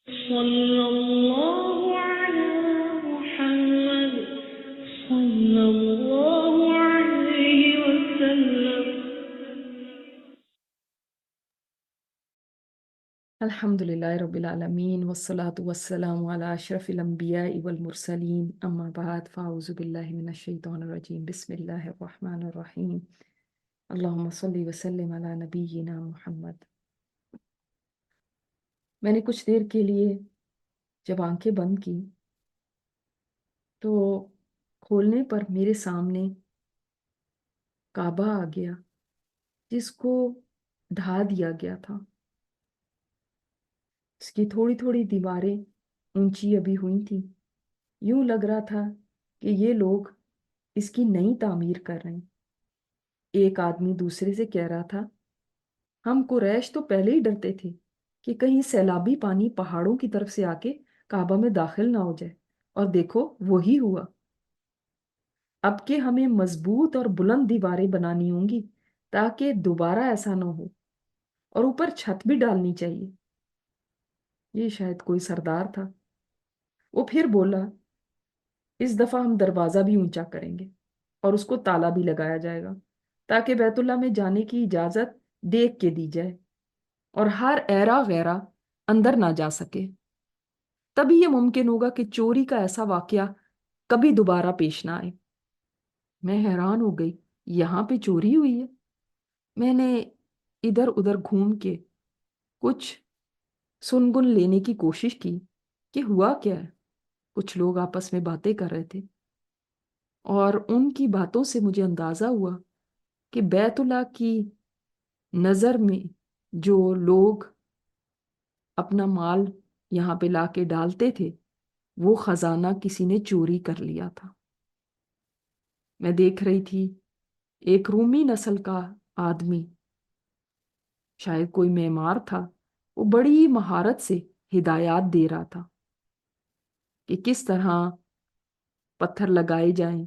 صلی اللہ علی محمد صلی اللہ علیہ وسلم۔ الحمد للہ رب العالمین والصلاة والسلام علی اشرف الانبیاء والمرسلین اما بعد فاعوذ باللہ من الشیطان الرجیم بسم اللہ الرحمن الرحیم اللہم صلی وسلم علی نبینا محمد۔ میں نے کچھ دیر کے لیے جب آنکھیں بند کی تو کھولنے پر میرے سامنے کعبہ آ گیا جس کو ڈھا دیا گیا تھا۔ اس کی تھوڑی تھوڑی دیواریں اونچی ابھی ہوئی تھیں۔ یوں لگ رہا تھا کہ یہ لوگ اس کی نئی تعمیر کر رہے ہیں۔ ایک آدمی دوسرے سے کہہ رہا تھا، ہم قریش تو پہلے ہی ڈرتے تھے کہ کہیں سیلابی پانی پہاڑوں کی طرف سے آ کے کعبہ میں داخل نہ ہو جائے، اور دیکھو وہی ہوا۔ اب کہ ہمیں مضبوط اور بلند دیواریں بنانی ہوں گی تاکہ دوبارہ ایسا نہ ہو، اور اوپر چھت بھی ڈالنی چاہیے۔ یہ شاید کوئی سردار تھا۔ وہ پھر بولا، اس دفعہ ہم دروازہ بھی اونچا کریں گے اور اس کو تالا بھی لگایا جائے گا تاکہ بیت اللہ میں جانے کی اجازت دیکھ کے دی جائے اور ہر ایرا غیرہ اندر نہ جا سکے۔ تبھی یہ ممکن ہوگا کہ چوری کا ایسا واقعہ کبھی دوبارہ پیش نہ آئے۔ میں حیران ہو گئی، یہاں پہ چوری ہوئی ہے؟ میں نے ادھر ادھر گھوم کے کچھ سنگن لینے کی کوشش کی کہ ہوا کیا ہے۔ کچھ لوگ آپس میں باتیں کر رہے تھے اور ان کی باتوں سے مجھے اندازہ ہوا کہ بیت اللہ کی نظر میں جو لوگ اپنا مال یہاں پہ لا کے ڈالتے تھے وہ خزانہ کسی نے چوری کر لیا تھا۔ میں دیکھ رہی تھی ایک رومی نسل کا آدمی، شاید کوئی معمار تھا، وہ بڑی مہارت سے ہدایات دے رہا تھا کہ کس طرح پتھر لگائے جائیں،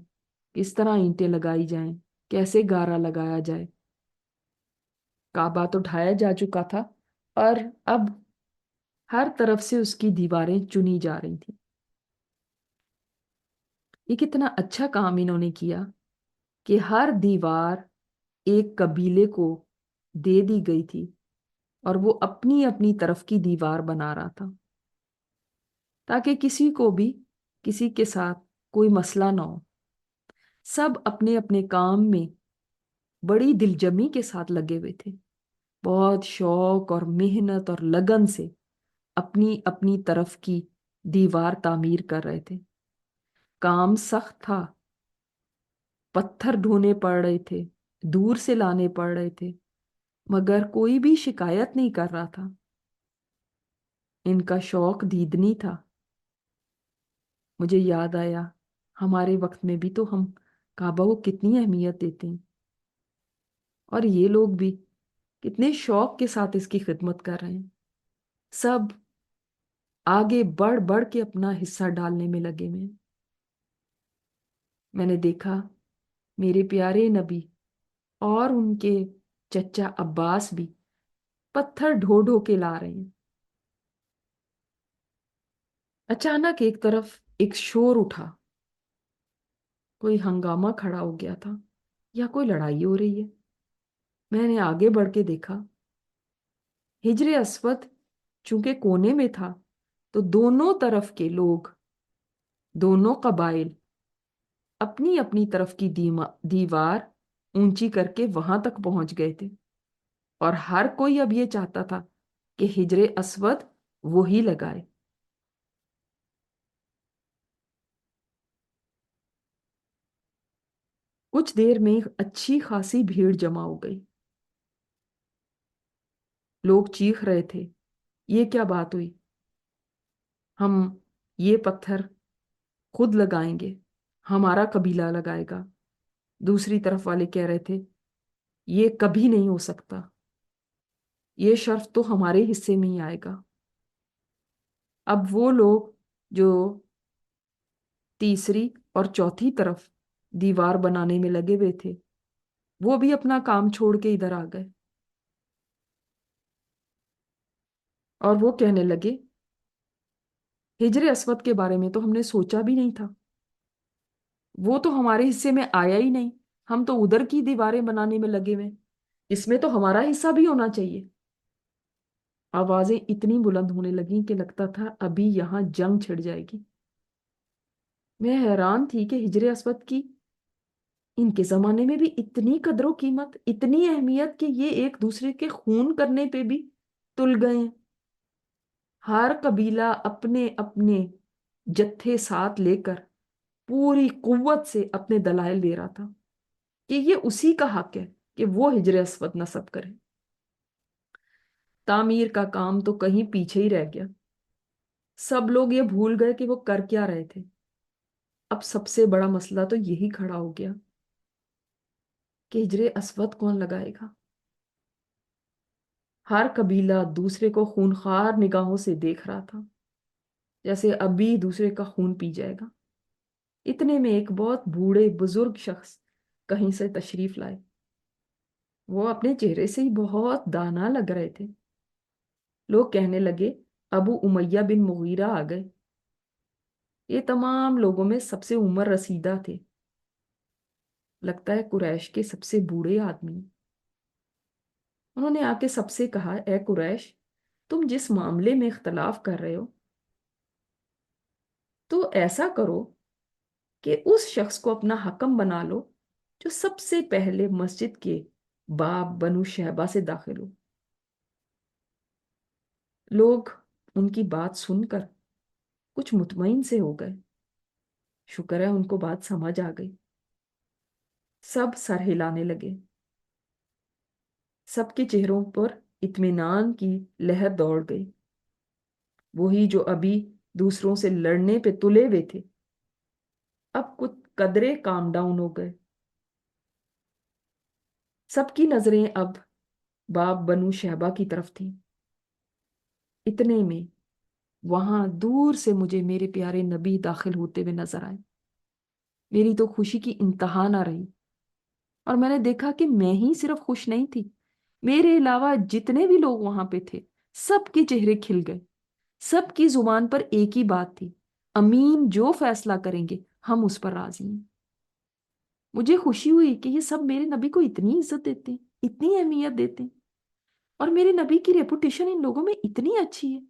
کس طرح اینٹیں لگائی جائیں، کیسے گارا لگایا جائے۔ کعبہ تو ڈھایا جا چکا تھا اور اب ہر طرف سے اس کی دیواریں چنی جا رہی تھیں۔ یہ کتنا اچھا کام انہوں نے کیا کہ ہر دیوار ایک قبیلے کو دے دی گئی تھی اور وہ اپنی اپنی طرف کی دیوار بنا رہا تھا تاکہ کسی کو بھی کسی کے ساتھ کوئی مسئلہ نہ ہو۔ سب اپنے اپنے کام میں بڑی دلجمی کے ساتھ لگے ہوئے تھے، بہت شوق اور محنت اور لگن سے اپنی اپنی طرف کی دیوار تعمیر کر رہے تھے۔ کام سخت تھا، پتھر ڈھونے پڑ رہے تھے، دور سے لانے پڑ رہے تھے، مگر کوئی بھی شکایت نہیں کر رہا تھا۔ ان کا شوق دیدنی تھا۔ مجھے یاد آیا ہمارے وقت میں بھی تو ہم کعبہ کو کتنی اہمیت دیتے ہیں، اور یہ لوگ بھی کتنے شوق کے ساتھ اس کی خدمت کر رہے ہیں۔ سب آگے بڑھ بڑھ کے اپنا حصہ ڈالنے میں لگے ہوئے ہیں۔ میں نے دیکھا میرے پیارے نبی اور ان کے چچا عباس بھی پتھر ڈھو ڈھو کے لا رہے ہیں۔ اچانک ایک طرف ایک شور اٹھا، کوئی ہنگامہ کھڑا ہو گیا تھا یا کوئی لڑائی ہو رہی ہے۔ میں نے آگے بڑھ کے دیکھا، حجر اسود چونکہ کونے میں تھا تو دونوں طرف کے لوگ، دونوں قبائل اپنی اپنی طرف کی دیوار اونچی کر کے وہاں تک پہنچ گئے تھے، اور ہر کوئی اب یہ چاہتا تھا کہ حجر اسود وہی لگائے۔ کچھ دیر میں اچھی خاصی بھیڑ جمع ہو گئی۔ لوگ چیخ رہے تھے، یہ کیا بات ہوئی؟ ہم یہ پتھر خود لگائیں گے، ہمارا قبیلہ لگائے گا۔ دوسری طرف والے کہہ رہے تھے، یہ کبھی نہیں ہو سکتا، یہ شرف تو ہمارے حصے میں ہی آئے گا۔ اب وہ لوگ جو تیسری اور چوتھی طرف دیوار بنانے میں لگے ہوئے تھے وہ بھی اپنا کام چھوڑ کے ادھر آ گئے، اور وہ کہنے لگے ہجر اسود کے بارے میں تو ہم نے سوچا بھی نہیں تھا، وہ تو ہمارے حصے میں آیا ہی نہیں، ہم تو ادھر کی دیواریں بنانے میں لگے ہوئے، اس میں تو ہمارا حصہ بھی ہونا چاہیے۔ آوازیں اتنی بلند ہونے لگیں کہ لگتا تھا ابھی یہاں جنگ چھڑ جائے گی۔ میں حیران تھی کہ ہجر اسود کی ان کے زمانے میں بھی اتنی قدر و قیمت، اتنی اہمیت کہ یہ ایک دوسرے کے خون کرنے پہ بھی تل گئے ہیں۔ ہر قبیلہ اپنے اپنے جتھے ساتھ لے کر پوری قوت سے اپنے دلائل دے رہا تھا کہ یہ اسی کا حق ہے کہ وہ ہجر اسود نصب کرے۔ تعمیر کا کام تو کہیں پیچھے ہی رہ گیا، سب لوگ یہ بھول گئے کہ وہ کر کیا رہے تھے۔ اب سب سے بڑا مسئلہ تو یہی کھڑا ہو گیا کہ ہجر اسود کون لگائے گا۔ ہر قبیلہ دوسرے کو خونخوار نگاہوں سے دیکھ رہا تھا، جیسے ابھی دوسرے کا خون پی جائے گا۔ اتنے میں ایک بہت بوڑھے بزرگ شخص کہیں سے تشریف لائے۔ وہ اپنے چہرے سے ہی بہت دانا لگ رہے تھے۔ لوگ کہنے لگے ابو امیہ بن مغیرہ آ گئے۔ یہ تمام لوگوں میں سب سے عمر رسیدہ تھے، لگتا ہے قریش کے سب سے بوڑھے آدمی۔ انہوں نے آ کے سب سے کہا، اے قریش، تم جس معاملے میں اختلاف کر رہے ہو تو ایسا کرو کہ اس شخص کو اپنا حکم بنا لو جو سب سے پہلے مسجد کے باب بنو شہبہ سے داخل ہو۔ لوگ ان کی بات سن کر کچھ مطمئن سے ہو گئے، شکر ہے ان کو بات سمجھ آ گئی۔ سب سر ہلانے لگے، سب کے چہروں پر اطمینان کی لہر دوڑ گئی۔ وہی جو ابھی دوسروں سے لڑنے پہ تلے ہوئے تھے اب کچھ قدرے کام ڈاؤن ہو گئے۔ سب کی نظریں اب باب بنو شہبہ کی طرف تھیں۔ اتنے میں وہاں دور سے مجھے میرے پیارے نبی داخل ہوتے ہوئے نظر آئے۔ میری تو خوشی کی انتہا نہ رہی، اور میں نے دیکھا کہ میں ہی صرف خوش نہیں تھی، میرے علاوہ جتنے بھی لوگ وہاں پہ تھے سب کے چہرے کھل گئے۔ سب کی زبان پر ایک ہی بات تھی، امین جو فیصلہ کریں گے ہم اس پر راضی ہیں۔ مجھے خوشی ہوئی کہ یہ سب میرے نبی کو اتنی عزت دیتے ہیں، اتنی اہمیت دیتے ہیں، اور میرے نبی کی ریپوٹیشن ان لوگوں میں اتنی اچھی ہے،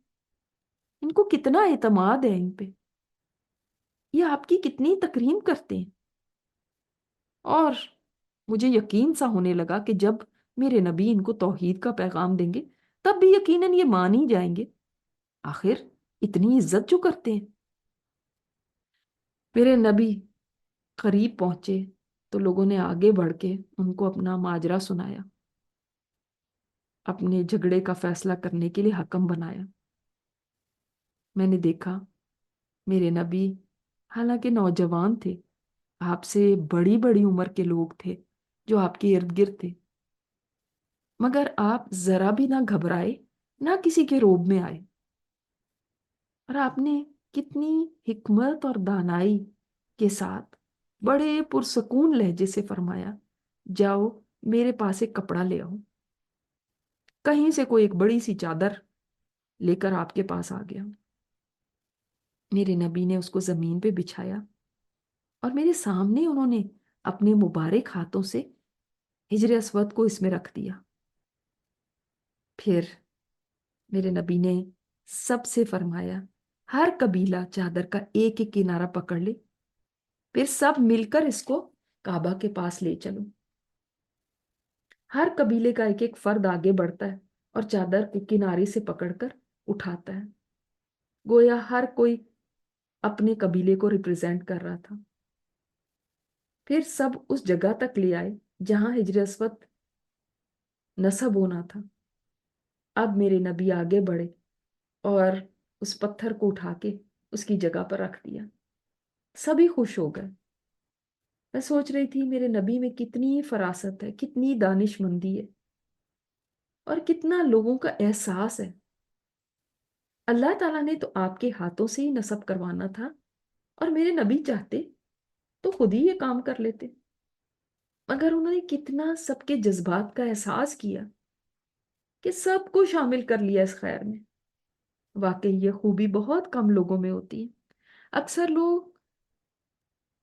ان کو کتنا اعتماد ہے ان پہ، یہ آپ کی کتنی تکریم کرتے ہیں۔ اور مجھے یقین سا ہونے لگا کہ جب میرے نبی ان کو توحید کا پیغام دیں گے تب بھی یقیناً یہ مان ہی جائیں گے، آخر اتنی عزت جو کرتے ہیں۔ میرے نبی قریب پہنچے تو لوگوں نے آگے بڑھ کے ان کو اپنا ماجرا سنایا، اپنے جھگڑے کا فیصلہ کرنے کے لیے حکم بنایا۔ میں نے دیکھا میرے نبی حالانکہ نوجوان تھے، آپ سے بڑی بڑی عمر کے لوگ تھے جو آپ کے ارد گرد تھے، مگر آپ ذرا بھی نہ گھبرائے، نہ کسی کے روب میں آئے، اور آپ نے کتنی حکمت اور دانائی کے ساتھ بڑے پرسکون لہجے سے فرمایا، جاؤ میرے پاس ایک کپڑا لے آؤ۔ کہیں سے کوئی ایک بڑی سی چادر لے کر آپ کے پاس آ گیا۔ میرے نبی نے اس کو زمین پہ بچھایا اور میرے سامنے انہوں نے اپنے مبارک ہاتھوں سے ہجر اسود کو اس میں رکھ دیا۔ پھر میرے نبی نے سب سے فرمایا، ہر قبیلہ چادر کا ایک ایک کنارہ پکڑ لے، پھر سب مل کر اس کو کعبہ کے پاس لے چلو۔ ہر قبیلے کا ایک ایک فرد آگے بڑھتا ہے اور چادر کے کنارے سے پکڑ کر اٹھاتا ہے، گویا ہر کوئی اپنے قبیلے کو ریپرزینٹ کر رہا تھا۔ پھر سب اس جگہ تک لے آئے جہاں ہجر اسود نصب ہونا تھا۔ اب میرے نبی آگے بڑھے اور اس پتھر کو اٹھا کے اس کی جگہ پر رکھ دیا۔ سبھی خوش ہو گئے۔ میں سوچ رہی تھی میرے نبی میں کتنی فراست ہے، کتنی دانش مندی ہے، اور کتنا لوگوں کا احساس ہے۔ اللہ تعالیٰ نے تو آپ کے ہاتھوں سے ہی نصب کروانا تھا، اور میرے نبی چاہتے تو خود ہی یہ کام کر لیتے، مگر انہوں نے کتنا سب کے جذبات کا احساس کیا کہ سب کو شامل کر لیا اس خیر میں۔ واقعی یہ خوبی بہت کم لوگوں میں ہوتی ہے۔ اکثر لوگ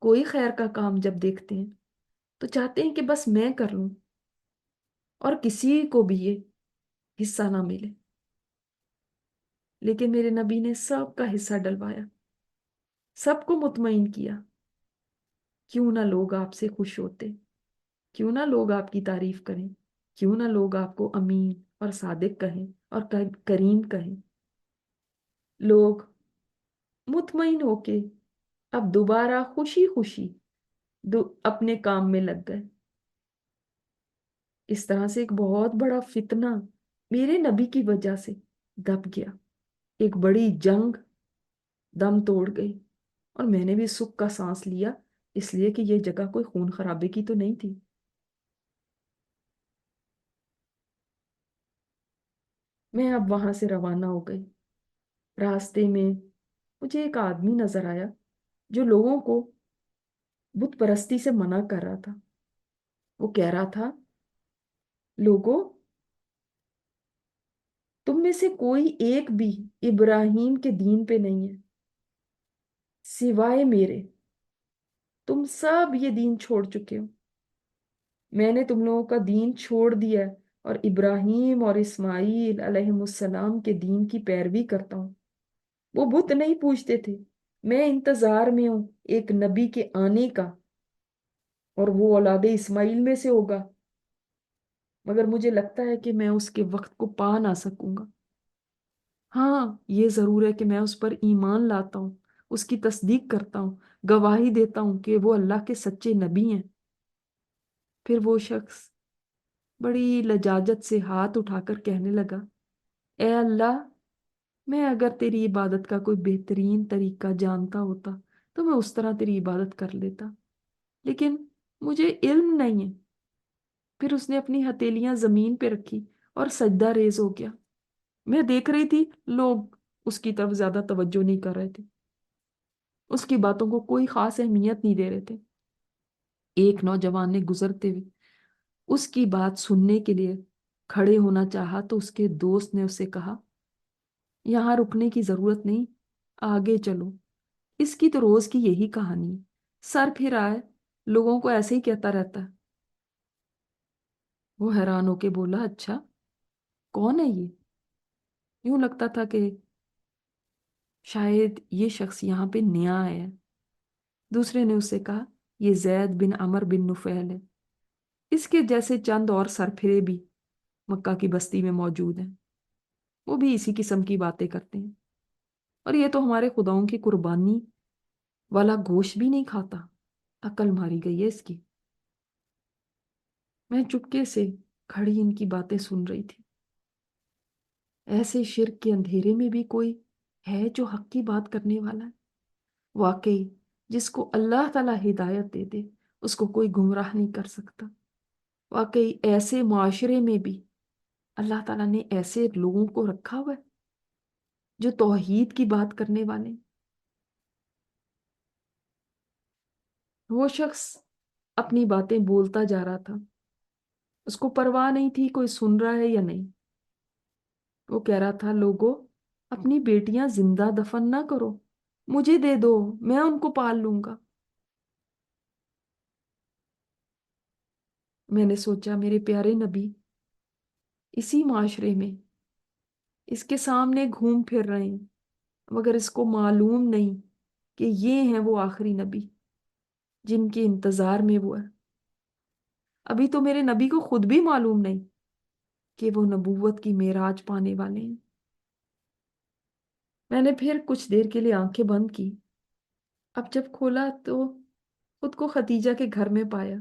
کوئی خیر کا کام جب دیکھتے ہیں تو چاہتے ہیں کہ بس میں کر لوں اور کسی کو بھی یہ حصہ نہ ملے، لیکن میرے نبی نے سب کا حصہ ڈلوایا، سب کو مطمئن کیا۔ کیوں نہ لوگ آپ سے خوش ہوتے، کیوں نہ لوگ آپ کی تعریف کریں، کیوں نہ لوگ آپ کو امین اور صادق کہیں اور کریم کہیں۔ لوگ مطمئن ہو کے اب دوبارہ خوشی خوشی اپنے کام میں لگ گئے۔ اس طرح سے ایک بہت بڑا فتنہ میرے نبی کی وجہ سے دب گیا، ایک بڑی جنگ دم توڑ گئی، اور میں نے بھی سکھ کا سانس لیا، اس لیے کہ یہ جگہ کوئی خون خرابے کی تو نہیں تھی۔ میں اب وہاں سے روانہ ہو گئی۔ راستے میں مجھے ایک آدمی نظر آیا جو لوگوں کو بت پرستی سے منع کر رہا تھا۔ وہ کہہ رہا تھا، لوگوں، تم میں سے کوئی ایک بھی ابراہیم کے دین پہ نہیں ہے سوائے میرے، تم سب یہ دین چھوڑ چکے ہو، میں نے تم لوگوں کا دین چھوڑ دیا ہے اور ابراہیم اور اسماعیل علیہ السلام کے دین کی پیروی کرتا ہوں۔ وہ بت نہیں پوجتے تھے، میں انتظار میں ہوں ایک نبی کے آنے کا، اور وہ اولاد اسماعیل میں سے ہوگا، مگر مجھے لگتا ہے کہ میں اس کے وقت کو پا نہ سکوں گا۔ ہاں، یہ ضرور ہے کہ میں اس پر ایمان لاتا ہوں، اس کی تصدیق کرتا ہوں، گواہی دیتا ہوں کہ وہ اللہ کے سچے نبی ہیں۔ پھر وہ شخص بڑی لجاجت سے ہاتھ اٹھا کر کہنے لگا، اے اللہ، میں اگر تیری عبادت کا کوئی بہترین طریقہ جانتا ہوتا تو میں اس طرح تیری عبادت کر لیتا، لیکن مجھے علم نہیں ہے۔ پھر اس نے اپنی ہتھیلیاں زمین پہ رکھی اور سجدہ ریز ہو گیا۔ میں دیکھ رہی تھی، لوگ اس کی طرف زیادہ توجہ نہیں کر رہے تھے، اس کی باتوں کو کوئی خاص اہمیت نہیں دے رہے تھے۔ ایک نوجوان نے گزرتے ہوئے اس کی بات سننے کے لیے کھڑے ہونا چاہا تو اس کے دوست نے اسے کہا، یہاں رکنے کی ضرورت نہیں، آگے چلو، اس کی تو روز کی یہی کہانی ہے، سر پھر آئے، لوگوں کو ایسے ہی کہتا رہتا ہے۔ وہ حیران ہو کے بولا، اچھا کون ہے یہ؟ یوں لگتا تھا کہ شاید یہ شخص یہاں پہ نیا ہے۔ دوسرے نے اسے کہا، یہ زید بن عمر بن نفیل ہے، اس کے جیسے چند اور سرپھرے بھی مکہ کی بستی میں موجود ہیں، وہ بھی اسی قسم کی باتیں کرتے ہیں، اور یہ تو ہمارے خداؤں کی قربانی والا گوشت بھی نہیں کھاتا۔ عقل ماری گئی ہے اس کی۔ میں چپکے سے کھڑی ان کی باتیں سن رہی تھی۔ ایسے شرک کے اندھیرے میں بھی کوئی ہے جو حق کی بات کرنے والا ہے۔ واقعی جس کو اللہ تعالیٰ ہدایت دے دے اس کو کوئی گمراہ نہیں کر سکتا۔ واقعی ایسے معاشرے میں بھی اللہ تعالیٰ نے ایسے لوگوں کو رکھا ہوا ہے جو توحید کی بات کرنے والے ہیں۔ وہ شخص اپنی باتیں بولتا جا رہا تھا، اس کو پرواہ نہیں تھی کوئی سن رہا ہے یا نہیں۔ وہ کہہ رہا تھا، لوگوں، اپنی بیٹیاں زندہ دفن نہ کرو، مجھے دے دو، میں ان کو پال لوں گا۔ میں نے سوچا، میرے پیارے نبی اسی معاشرے میں اس کے سامنے گھوم پھر رہے ہیں، مگر اس کو معلوم نہیں کہ یہ ہیں وہ آخری نبی جن کے انتظار میں وہ ہے۔ ابھی تو میرے نبی کو خود بھی معلوم نہیں کہ وہ نبوت کی معراج پانے والے ہیں۔ میں نے پھر کچھ دیر کے لیے آنکھیں بند کی۔ اب جب کھولا تو خود کو خدیجہ کے گھر میں پایا۔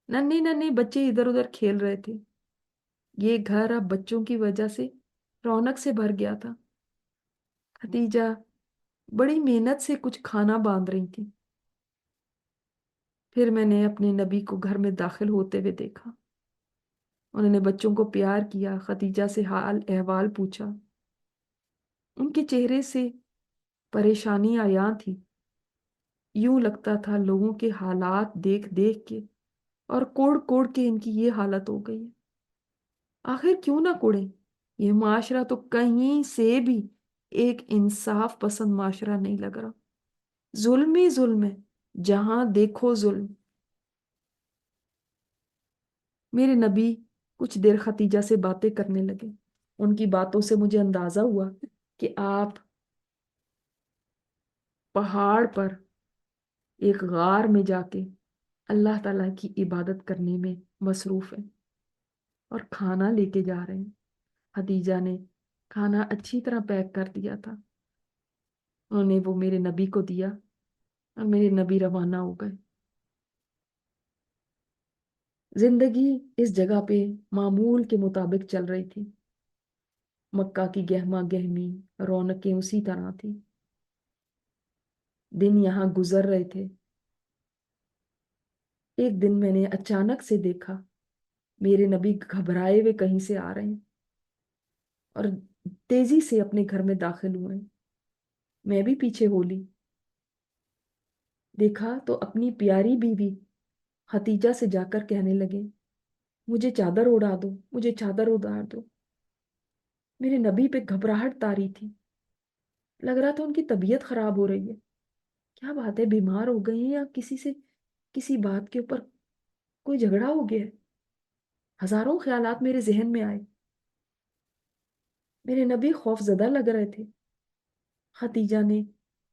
ننھے ننھے بچے ادھر ادھر کھیل رہے تھے۔ یہ گھر اب بچوں کی وجہ سے رونق سے بھر گیا تھا۔ خدیجہ بڑی محنت سے کچھ کھانا باندھ رہی تھی۔ پھر میں نے اپنے نبی کو گھر میں داخل ہوتے ہوئے دیکھا۔ انہوں نے بچوں کو پیار کیا، خدیجہ سے حال احوال پوچھا۔ ان کے چہرے سے پریشانی عیاں تھی۔ یوں لگتا تھا لوگوں کے حالات دیکھ دیکھ کے اور کوڑ کوڑ کے ان کی یہ حالت ہو گئی ہے۔ آخر کیوں نہ کوڑیں؟ یہ معاشرہ تو کہیں سے بھی ایک انصاف پسند معاشرہ نہیں لگ رہا. ظلم ہی ظلم ہے، جہاں دیکھو ظلم. میرے نبی کچھ دیر ختیجہ سے باتیں کرنے لگے. ان کی باتوں سے مجھے اندازہ ہوا کہ آپ پہاڑ پر ایک غار میں جا کے اللہ تعالیٰ کی عبادت کرنے میں مصروف ہیں اور کھانا لے کے جا رہے ہیں. خدیجہ نے کھانا اچھی طرح پیک کر دیا تھا. انہوں نے وہ میرے نبی کو دیا اور میرے نبی روانہ ہو گئے. زندگی اس جگہ پہ معمول کے مطابق چل رہی تھی. مکہ کی گہما گہمی رونقیں اسی طرح تھی. دن یہاں گزر رہے تھے. ایک دن میں نے اچانک سے دیکھا میرے نبی گھبرائے ہوئے کہیں سے آ رہے ہیں اور تیزی سے اپنے گھر میں داخل ہوئے. میں بھی پیچھے ہو لی. دیکھا تو اپنی پیاری بیوی خدیجہ سے جا کر کہنے لگے، مجھے چادر اڑا دو، مجھے چادر اڑا دو. میرے نبی پہ گھبراہٹ طاری تھی. لگ رہا تھا ان کی طبیعت خراب ہو رہی ہے. کیا بات ہے، بیمار ہو گئے ہیں یا کسی سے کسی بات کے اوپر کوئی جھگڑا ہو گیا ہے؟ ہزاروں خیالات میرے ذہن میں آئے. میرے نبی خوف زدہ لگ رہے تھے. خدیجہ نے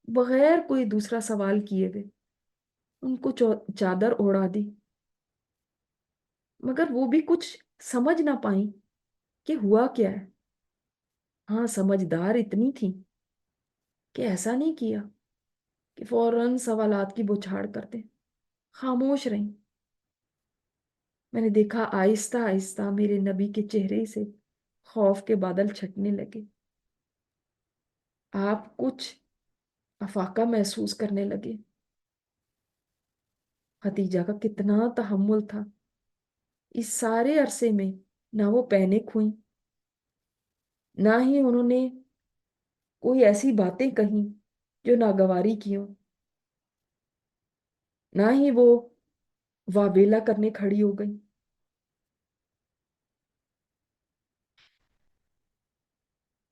بغیر کوئی دوسرا سوال کیے ہوئے ان کو چادر اوڑھا دی، مگر وہ بھی کچھ سمجھ نہ پائیں کہ ہوا کیا ہے. ہاں، سمجھدار اتنی تھی کہ ایسا نہیں کیا کہ فوراً سوالات کی بوچھاڑ کر دیں. خاموش رہیں. میں نے دیکھا آہستہ آہستہ میرے نبی کے چہرے سے خوف کے بادل چھٹنے لگے. آپ کچھ افاقہ محسوس کرنے لگے. خدیجہ کا کتنا تحمل تھا. اس سارے عرصے میں نہ وہ پینک ہوئی، نہ ہی انہوں نے کوئی ایسی باتیں کہیں جو ناگواری کی ہوں، نہ ہی وہ واویلا کرنے کھڑی ہو گئی.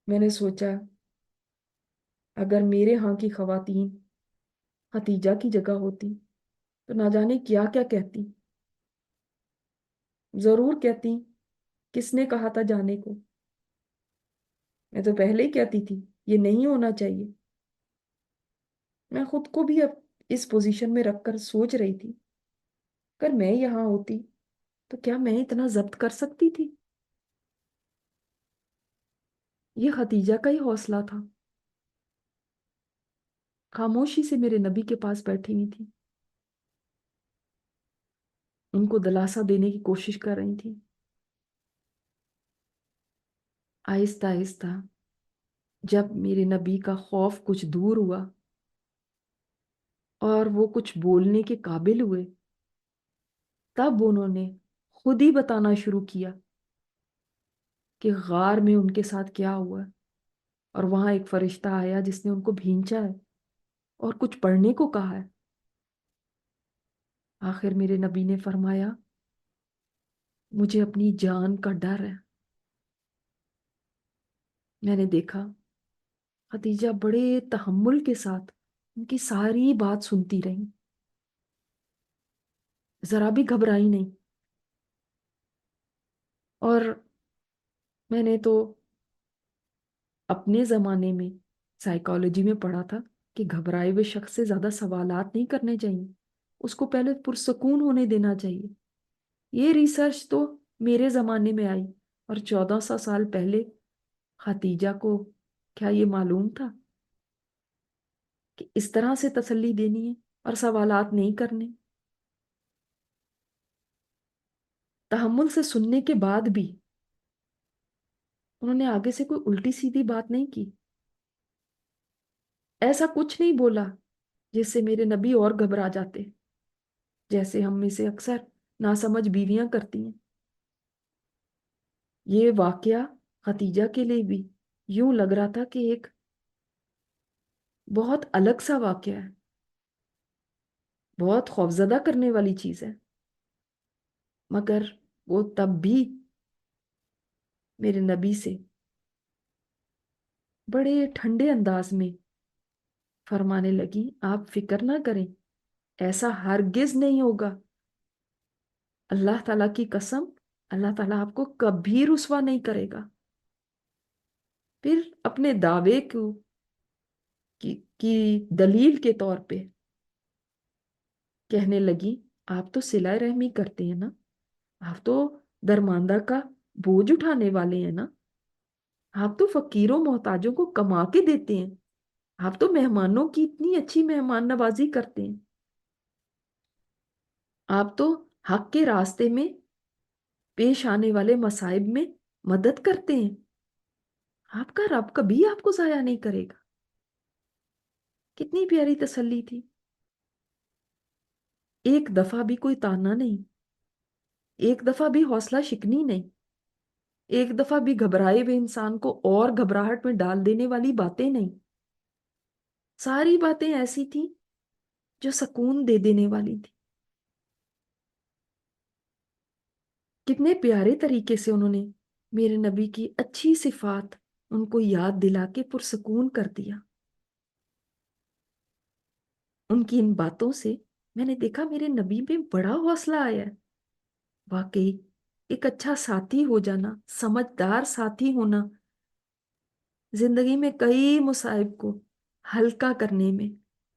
میں نے سوچا اگر میرے ہاں کی خواتین خدیجہ کی جگہ ہوتی تو نہ جانے کیا کیا کہتی. ضرور کہتی، کس نے کہا تھا جانے کو؟ میں تو پہلے ہی کہتی تھی یہ نہیں ہونا چاہیے. میں خود کو بھی اب اس پوزیشن میں رکھ کر سوچ رہی تھی، اگر میں یہاں ہوتی تو کیا میں اتنا ضبط کر سکتی تھی؟ یہ خدیجہ کا ہی حوصلہ تھا. خاموشی سے میرے نبی کے پاس بیٹھی ہوئی تھی، ان کو دلاسا دینے کی کوشش کر رہی تھی. آہستہ آہستہ جب میرے نبی کا خوف کچھ دور ہوا اور وہ کچھ بولنے کے قابل ہوئے، تب انہوں نے خود ہی بتانا شروع کیا کہ غار میں ان کے ساتھ کیا ہوا ہے، اور وہاں ایک فرشتہ آیا جس نے ان کو بھینچا ہے اور کچھ پڑھنے کو کہا ہے. آخر میرے نبی نے فرمایا، مجھے اپنی جان کا ڈر ہے. میں نے دیکھا خدیجہ بڑے تحمل کے ساتھ ان کی ساری بات سنتی رہی، ذرا بھی گھبرائی نہیں. اور میں نے تو اپنے زمانے میں سائیکالوجی میں پڑھا تھا کہ گھبرائے ہوئے شخص سے زیادہ سوالات نہیں کرنے چاہیے، اس کو پہلے پرسکون ہونے دینا چاہیے. یہ ریسرچ تو میرے زمانے میں آئی، اور 1400 سال پہلے خدیجہ کو کیا یہ معلوم تھا کہ اس طرح سے تسلی دینی ہے اور سوالات نہیں کرنے؟ تحمل سے سننے کے بعد بھی انہوں نے آگے سے کوئی الٹی سیدھی بات نہیں کی. ایسا کچھ نہیں بولا جس سے میرے نبی اور گھبرا جاتے، جیسے ہم میں سے اکثر ناسمجھ بیویاں کرتی ہیں. یہ واقعہ خدیجہ کے لیے بھی یوں لگ رہا تھا کہ ایک بہت الگ سا واقعہ ہے، بہت خوفزدہ کرنے والی چیز ہے. مگر وہ تب بھی میرے نبی سے بڑے ٹھنڈے انداز میں فرمانے لگی، آپ فکر نہ کریں، ایسا ہرگز نہیں ہوگا، اللہ تعالیٰ کی قسم، اللہ تعالیٰ آپ کو کبھی رسوا نہیں کرے گا۔ پھر اپنے دعوے کی دلیل کے طور پہ کہنے لگی، آپ تو صلہ رحمی کرتے ہیں نا، آپ تو درماندہ کا بوجھ اٹھانے والے ہیں نا، آپ تو فقیروں محتاجوں کو کما کے دیتے ہیں، آپ تو مہمانوں کی اتنی اچھی مہمان نوازی کرتے ہیں، آپ تو حق کے راستے میں پیش آنے والے مصائب میں مدد کرتے ہیں، آپ کا رب کبھی آپ کو ضائع نہیں کرے گا۔ کتنی پیاری تسلی تھی۔ ایک دفعہ بھی کوئی تانا نہیں، ایک دفعہ بھی حوصلہ شکنی نہیں، ایک دفعہ بھی گھبرائے ہوئے انسان کو اور گھبراہٹ میں ڈال دینے والی باتیں نہیں۔ ساری باتیں ایسی تھیں جو سکون دے دینے والی تھی۔ کتنے پیارے طریقے سے انہوں نے میرے نبی کی اچھی صفات ان کو یاد دلا کے پرسکون کر دیا۔ ان کی ان باتوں سے میں نے دیکھا میرے نبی میں بڑا حوصلہ آیا ہے۔ واقعی ایک اچھا ساتھی ہو جانا، سمجھدار ساتھی ہونا، زندگی میں کئی مصائب کو ہلکا کرنے میں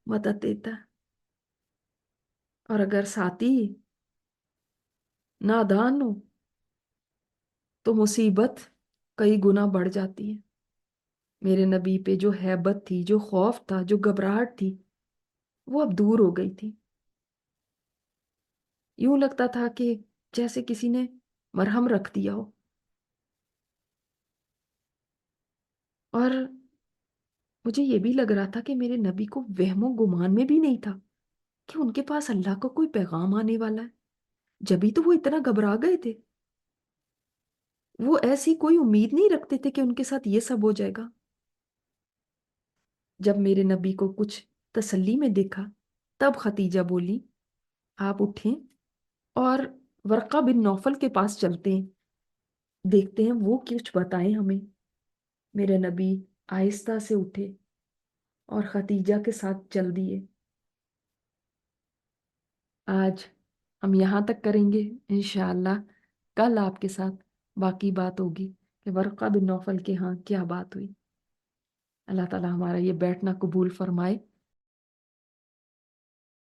مدد دیتا ہے۔ اور اگر ساتھی نادان ہو تو مصیبت کئی گنا بڑھ جاتی ہے۔ میرے نبی پہ جو ہیبت تھی، جو خوف تھا، جو گھبراہٹ تھی، وہ اب دور ہو گئی تھی۔ یوں لگتا تھا کہ جیسے کسی نے مرہم رکھ دیا ہو۔ اور مجھے یہ بھی لگ رہا تھا کہ میرے نبی کو وہم و گمان میں بھی نہیں تھا کہ ان کے پاس اللہ کا کوئی پیغام آنے والا ہے، جبھی تو وہ اتنا گھبرا گئے تھے۔ وہ ایسی کوئی امید نہیں رکھتے تھے کہ ان کے ساتھ یہ سب ہو جائے گا۔ جب میرے نبی کو کچھ تسلی میں دیکھا، تب ختیجہ بولی، آپ اٹھیں اور ورقہ بن نوفل کے پاس چلتے ہیں، دیکھتے ہیں وہ کچھ بتائیں ہمیں۔ میرے نبی آہستہ سے اٹھے اور ختیجہ کے ساتھ چل دیے۔ آج ہم یہاں تک کریں گے، انشاءاللہ کل آپ کے ساتھ باقی بات ہوگی کہ ورقہ بن نوفل کے ہاں کیا بات ہوئی۔ اللہ تعالیٰ ہمارا یہ بیٹھنا قبول فرمائے۔